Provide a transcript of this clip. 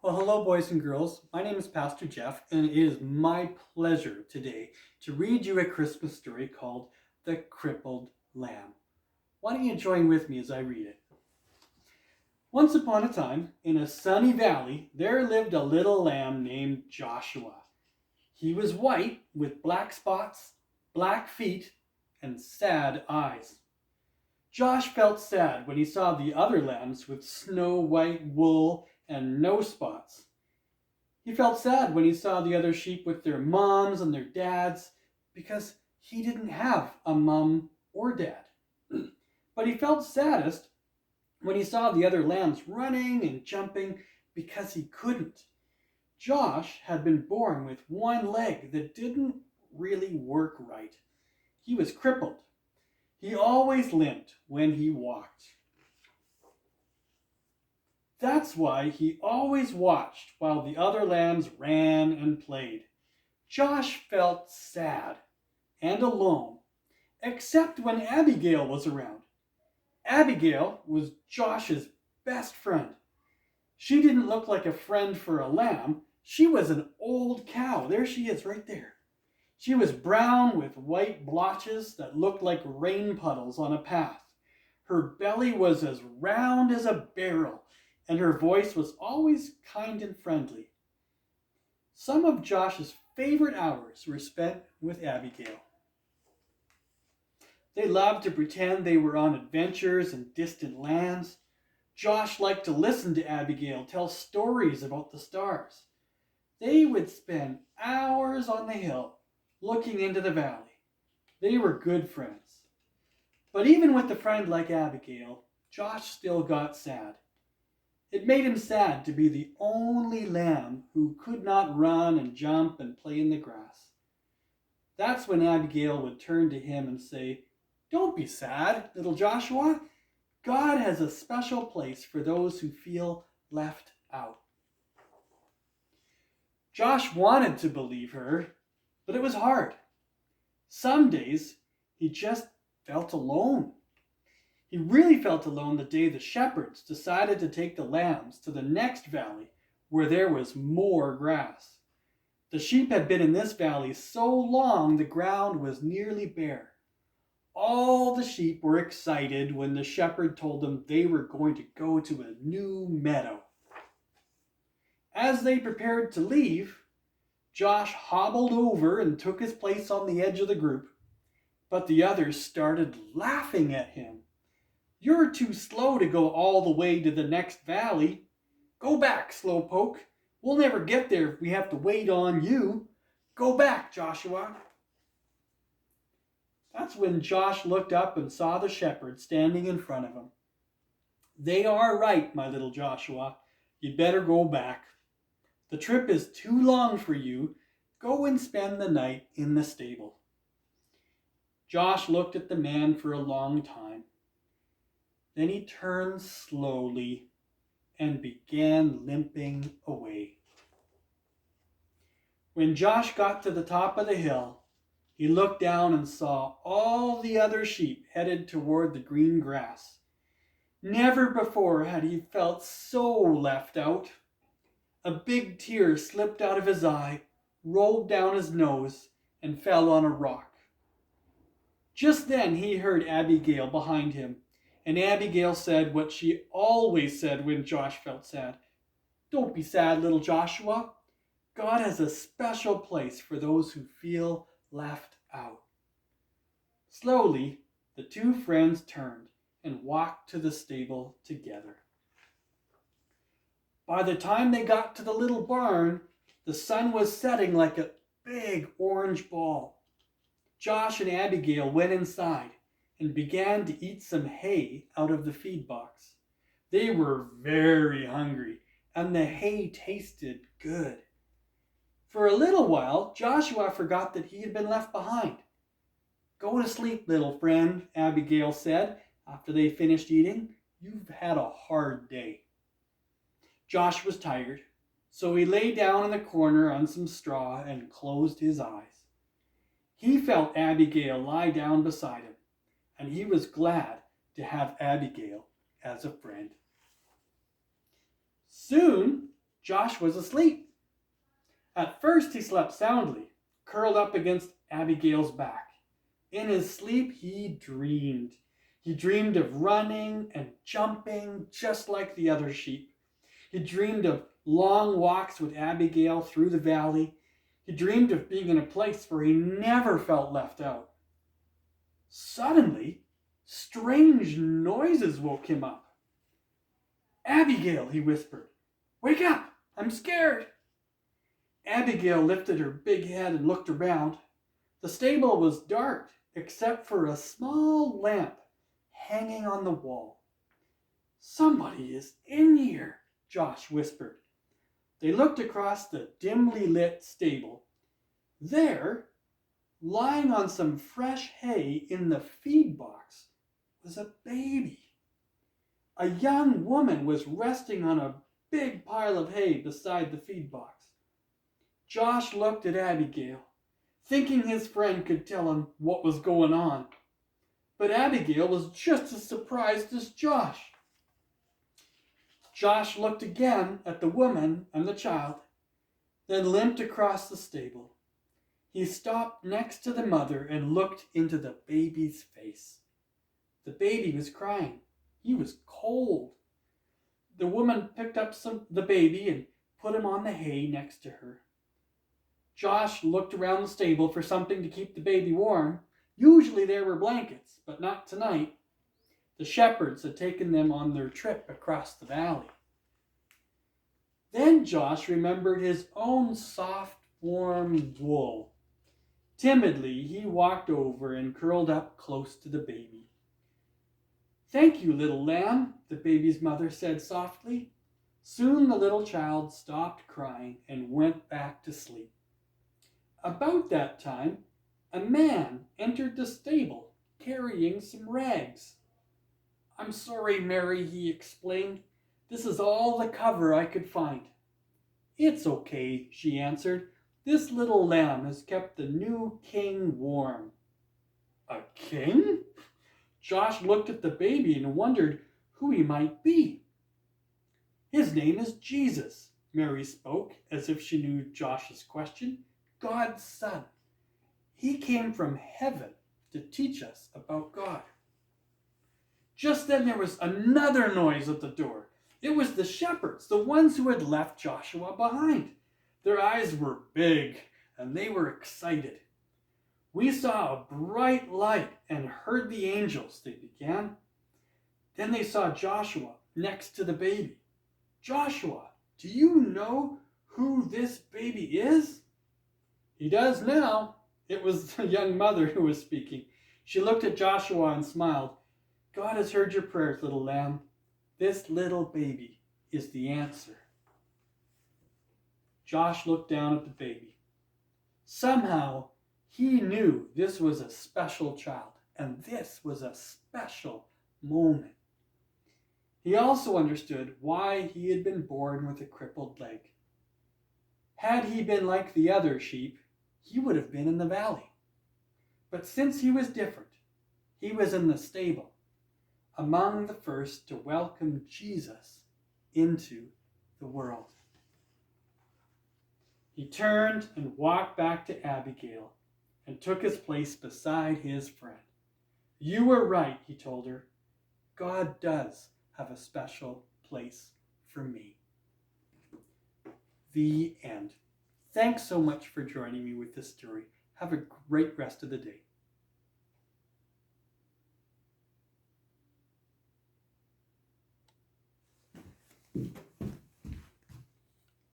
Well, hello, boys and girls. My name is Pastor Jeff, and it is my pleasure today to read you a Christmas story called The Crippled Lamb. Why don't you join with me as I read it? Once upon a time, in a sunny valley, there lived a little lamb named Joshua. He was white with black spots, black feet, and sad eyes. Josh felt sad when he saw the other lambs with snow white wool and no spots. He felt sad when he saw the other sheep with their moms and their dads because he didn't have a mom or dad. But he felt saddest when he saw the other lambs running and jumping because he couldn't. Josh had been born with one leg that didn't really work right. He was crippled. He always limped when he walked. That's why he always watched while the other lambs ran and played. Josh felt sad and alone, except when Abigail was around. Abigail was Josh's best friend. She didn't look like a friend for a lamb. She was an old cow. There she is right there. She was brown with white blotches that looked like rain puddles on a path. Her belly was as round as a barrel, and her voice was always kind and friendly. Some of Josh's favorite hours were spent with Abigail. They loved to pretend they were on adventures in distant lands. Josh liked to listen to Abigail tell stories about the stars. They would spend hours on the hill looking into the valley. They were good friends. But even with a friend like Abigail, Josh still got sad. It made him sad to be the only lamb who could not run and jump and play in the grass. That's when Abigail would turn to him and say, "Don't be sad, little Joshua. God has a special place for those who feel left out." Josh wanted to believe her, but it was hard. Some days he just felt alone. He really felt alone the day the shepherds decided to take the lambs to the next valley where there was more grass. The sheep had been in this valley so long the ground was nearly bare. All the sheep were excited when the shepherd told them they were going to go to a new meadow. As they prepared to leave, Josh hobbled over and took his place on the edge of the group, but the others started laughing at him. "You're too slow to go all the way to the next valley. Go back, slowpoke. We'll never get there if we have to wait on you. Go back, Joshua." That's when Josh looked up and saw the shepherd standing in front of him. "They are right, my little Joshua. You'd better go back. The trip is too long for you. Go and spend the night in the stable." Josh looked at the man for a long time. Then he turned slowly and began limping away. When Josh got to the top of the hill, he looked down and saw all the other sheep headed toward the green grass. Never before had he felt so left out. A big tear slipped out of his eye, rolled down his nose, and fell on a rock. Just then he heard Abigail behind him, and Abigail said what she always said when Josh felt sad. "Don't be sad, little Joshua. God has a special place for those who feel left out." Slowly, the two friends turned and walked to the stable together. By the time they got to the little barn, the sun was setting like a big orange ball. Josh and Abigail went inside and began to eat some hay out of the feed box. They were very hungry, and the hay tasted good. For a little while, Joshua forgot that he had been left behind. "Go to sleep, little friend," Abigail said after they finished eating. "You've had a hard day." Josh was tired, so he lay down in the corner on some straw and closed his eyes. He felt Abigail lie down beside him, and he was glad to have Abigail as a friend. Soon, Josh was asleep. At first he slept soundly, curled up against Abigail's back. In his sleep he dreamed. He dreamed of running and jumping just like the other sheep. He dreamed of long walks with Abigail through the valley. He dreamed of being in a place where he never felt left out. Suddenly, strange noises woke him up. "Abigail," he whispered, "wake up! I'm scared." Abigail lifted her big head and looked around. The stable was dark except for a small lamp hanging on the wall. "Somebody is in here," Josh whispered. They looked across the dimly lit stable. There, lying on some fresh hay in the feed box, was a baby. A young woman was resting on a big pile of hay beside the feed box. Josh looked at Abigail, thinking his friend could tell him what was going on. But Abigail was just as surprised as Josh. Josh looked again at the woman and the child, then limped across the stable. He stopped next to the mother and looked into the baby's face. The baby was crying. He was cold. The woman picked up the baby and put him on the hay next to her. Josh looked around the stable for something to keep the baby warm. Usually there were blankets, but not tonight. The shepherds had taken them on their trip across the valley. Then Josh remembered his own soft, warm wool. Timidly, he walked over and curled up close to the baby. "Thank you, little lamb," the baby's mother said softly. Soon the little child stopped crying and went back to sleep. About that time, a man entered the stable carrying some rags. "I'm sorry, Mary," he explained. "This is all the cover I could find." "It's okay," she answered. "This little lamb has kept the new king warm." "A king?" Josh looked at the baby and wondered who he might be. "His name is Jesus," Mary spoke as if she knew Josh's question. "God's son. He came from heaven to teach us about God." Just then there was another noise at the door. It was the shepherds, the ones who had left Joshua behind. Their eyes were big and they were excited. "We saw a bright light and heard the angels," they began. Then they saw Joshua next to the baby. "Joshua, do you know who this baby is?" "He does now." It was the young mother who was speaking. She looked at Joshua and smiled. "God has heard your prayers, little lamb. This little baby is the answer." Josh looked down at the baby. Somehow, he knew this was a special child, and this was a special moment. He also understood why he had been born with a crippled leg. Had he been like the other sheep, he would have been in the valley. But since he was different, he was in the stable, among the first to welcome Jesus into the world. He turned and walked back to Abigail and took his place beside his friend. "You were right," he told her. "God does have a special place for me." The end. Thanks so much for joining me with this story. Have a great rest of the day.